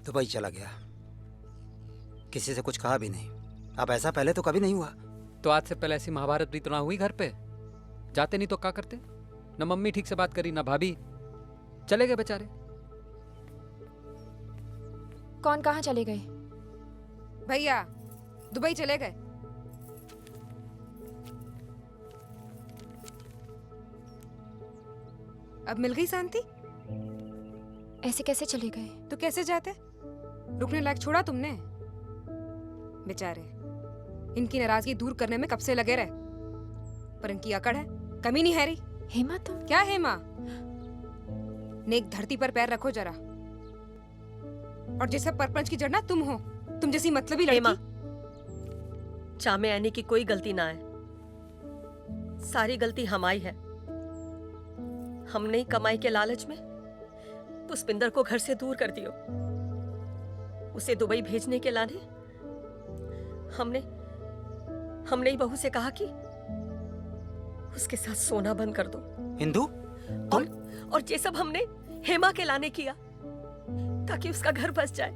Dubai चला गया, किसी से कुछ कहा भी नहीं। अब ऐसा पहले तो कभी नहीं हुआ। तो आज से पहले ऐसी महाभारत भी तो ना हुई घर पे? जाते नहीं तो क्या करते? न मम्मी ठीक से बात करी, ना भाभी, चले गए बेचारे। कौन कहाँ चले गए? भैया दुबई चले गए। अब मिल गई शांति? ऐसे कैसे चले गए? तो कैसे जाते? रुकने लायक छोड़ा तुमने? बेचारे इनकी नाराजगी दूर करने में कब से लगे रहे, पर इनकी अकड़ है, कमी नहीं है रही। हेमा तुम? क्या हेमा? नेक धरती पर पैर रखो जरा। और जैसे परपंच की जड़ ना तुम हो, तुम जैसी मतलबी हेमा, लड़की। चा में आने की कोई गलती ना है, सारी गलती हमारी है। हमने ही कमाई के लालच में पुष्पिंदर को घर से दूर कर दियो। उसे दुबई भेजने के लाने हमने ही बहू से कहा कि उसके साथ सोना बंद कर दो। हिंदू और ये सब हमने हेमा के लाने किया ताकि उसका घर बस जाए।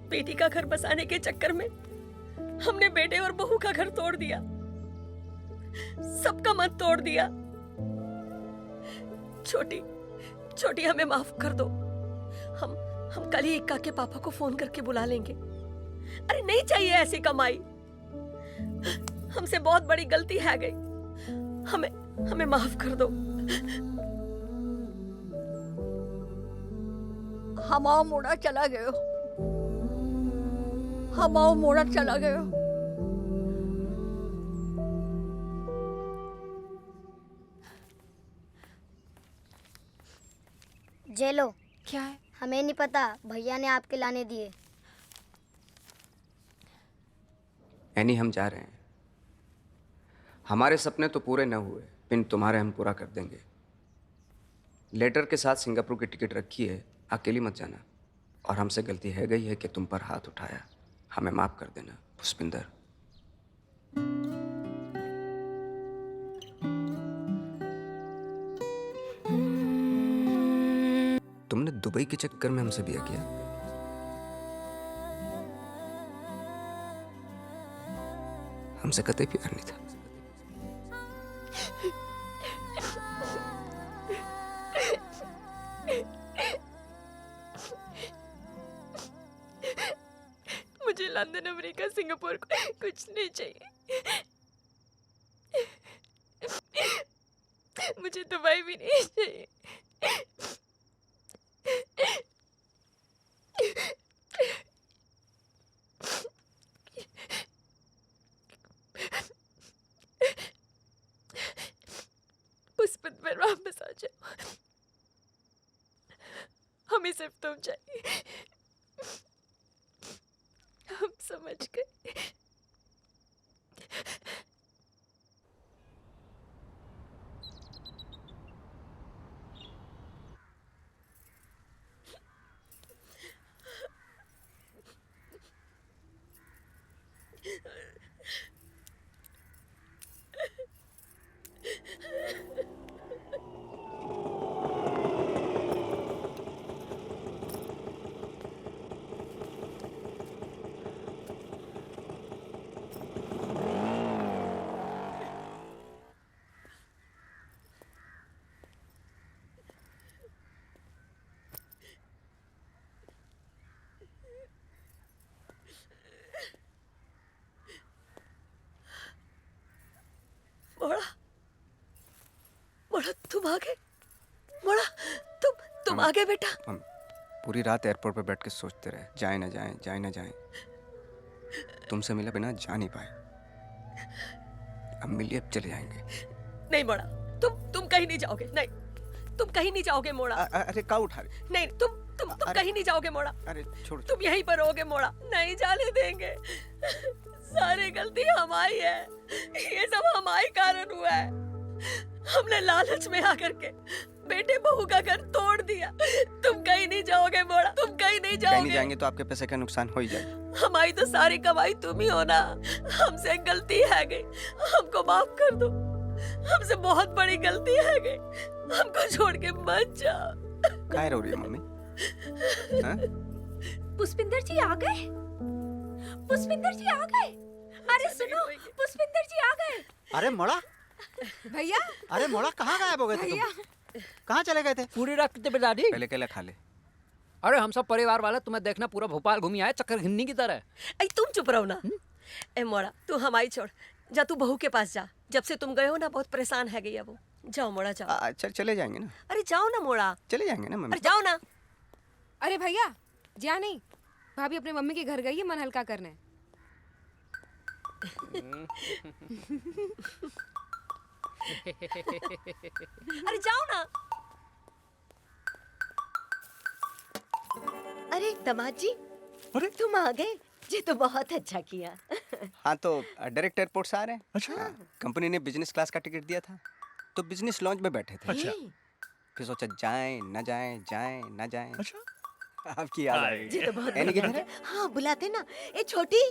बेटी का घर बसाने के चक्कर में हमने बेटे और बहू का घर तोड़ दिया, सबका मन तोड़ दिया। छोटी हमें माफ कर दो। हम कल ही इक्का के पापा को फोन करके बुला लेंगे। अरे नहीं चाहिए ऐसी कमाई, हमसे बहुत बड़ी गलती है गई, हमें माफ कर दो। हमाओ मोड़ा चला गयो, हमाओ मोड़ा चला गयो। जेलो। क्या है? हमें नहीं पता, भैया ने आपके लाने दिए। एनी, हम जा रहे हैं। हमारे सपने तो पूरे न हुए, पिन तुम्हारे हम पूरा कर देंगे। लेटर के साथ सिंगापुर की टिकट रखी है, अकेली मत जाना। और हमसे गलती है गई है कि तुम पर हाथ उठाया, हमें माफ कर देना पुष्पिंदर। तुमने दुबई के चक्कर में हमसे ब्याह किया। हमसे कतई प्यार नहीं था। मुझे लंदन, अमेरिका, सिंगापुर कुछ नहीं चाहिए। मुझे दुबई भी नहीं चाहिए। पुष्पित पर वापस आ जाओ, हमें सिर्फ तुम चाहिए। हम समझ गए। मोड़ा तुम आ गए। मोड़ा तुम आ गए बेटा। हम पूरी रात एयरपोर्ट पर बैठ के सोचते रहे, जाए ना जाए, जाए ना जाए। तुमसे मिले बिना जा नहीं पाए। अब मिलिए, अब चले जाएंगे। नहीं मोड़ा, तुम कहीं नहीं जाओगे। नहीं, तुम कहीं नहीं जाओगे मोड़ा। अरे का उठा रहे? नहीं, तुम कहीं नहीं जाओगे मोड़ा। अरे छोड़। तुम यहीं पर रहोगे मोड़ा, नहीं जाने देंगे। सारी गलती हमारी है, ये सब हमारे कारण हुआ है। हमने लालच में आकर के बेटे बहू का घर तोड़ दिया। तुम कहीं नहीं जाओगे मोड़ा, तुम कहीं नहीं जाओगे। कहीं नहीं जाएंगे तो आपके पैसे का नुकसान हो ही जाएगा। हमारी तो सारी कमाई तुम ही हो ना। हमसे गलती है गई, हमको माफ कर दो। हमसे बहुत बड़ी गलती है गई, हमको छोड़ के मत जाओ। काहे रो रही है मम्मी? हाँ? पुष्पिंदर जी आ गए। पुष्पिंदर जी आ गए। अरे सुनो, पुष्पिंदर जी आ गए। अरे मोड़ा, भैया अरे मोड़ा कहाँ गायब हो गए थे तुम? कहाँ चले गए थे? पूरी रात कितने बजे दादी? पहले केला खा ले। अरे हम सब परिवार वाले तुम्हें देखना पूरा भोपाल घूमी आए चक्कर घिन्नी की तरह। ऐ तुम चुप रहो ना। ए मोड़ा, तू हमारी छोड़, जा तू बहू के पास जा। जब से तुम गए हो ना बहुत परेशान है गई है वो। जाओ मोड़ा जाओ। चले जाएंगे ना, अरे जाओ ना मोड़ा, चले जाएंगे ना मम्मी। अरे जाओ ना। अरे भैया जा नहीं, भाभी अपने मम्मी के घर गई है मन हल्का करने। अरे जाओ ना। अरे दामाद जी, तुम आ गए, ये तो बहुत अच्छा किया। हाँ तो डायरेक्ट एयरपोर्ट से आ रहे हैं। अच्छा। कंपनी ने बिजनेस क्लास का टिकट दिया था तो बिजनेस लॉन्च में बैठे थे। अच्छा। फिर सोचा जाएं न जाएं, जाएं न जाएं। अच्छा। आपकी याद आ ये गई। तो बहुत एनी बढ़िया किधर है? हाँ बुलाते ना। ए छोटी,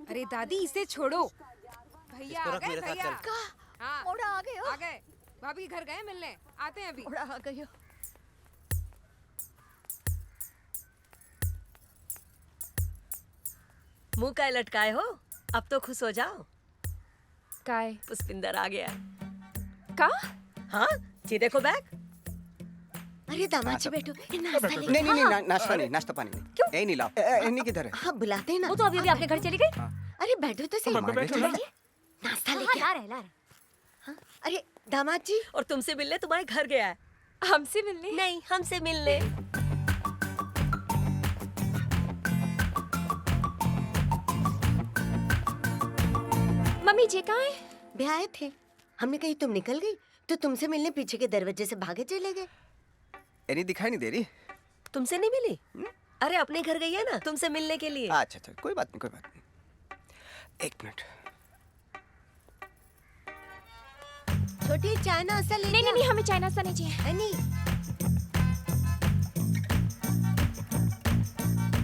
अरे दादी इसे छोड़ो। भैया इसको आ रख गए मेरे साथ, भैया। चल। हाँ मोड़ा आ गए हो। आ गए, भाभी के घर गए मिलने, आते हैं अभी। मोड़ा आ गए हो। मुंह का लटकाए हो, अब तो खुश हो जाओ। काय पुष्पिंदर आ गया। का? हाँ जी देखो बैग। अरे दामाद जी बैठो, ए, नाश्ता ले। नहीं नहीं नहीं, नाश्ता नहीं, नाश्ता पानी नहीं। क्यों? नहीं ला। एनी किधर है? हाँ बुलाते ना। वो तो अभी अभी अपने घर चली गई। अरे बैठो तो सही। बैठो ना। नाश्ता लेके आ। हाँ, अरे दामाद जी, और तुमसे मिलने तुम्हारे घर गया है। हमसे मिलने? नहीं, हमसे मिलने। मम्मी जी कहाँ है? वे आए थे, हमने कही तुम निकल गई तो तुमसे मिलने पीछे के दरवाजे से भागे चले गए। एनी दिखाई नहीं दे रही। तुमसे नहीं मिली? अरे अपने घर गई है ना तुमसे मिलने के लिए। अच्छा अच्छा, कोई बात नहीं, कोई बात नहीं। एक मिनट। छोटी चाय नाश्ता ले। नहीं नहीं नहीं, हमें चाय नाश्ता नहीं चाहिए। नहीं।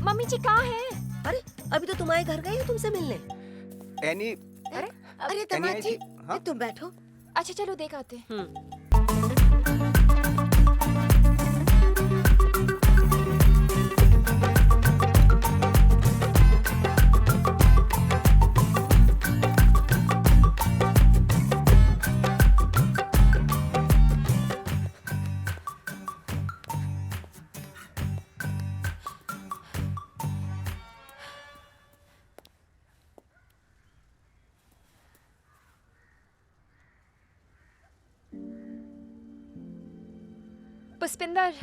मम्मी जी कहाँ है? अरे अभी तो तुम्हारे घर गई है तुमसे मिलने। एनी अरे दामाद जी, हाँ? तुम बैठो। अच्छा चलो देख आते हैं। पुष्पिंदर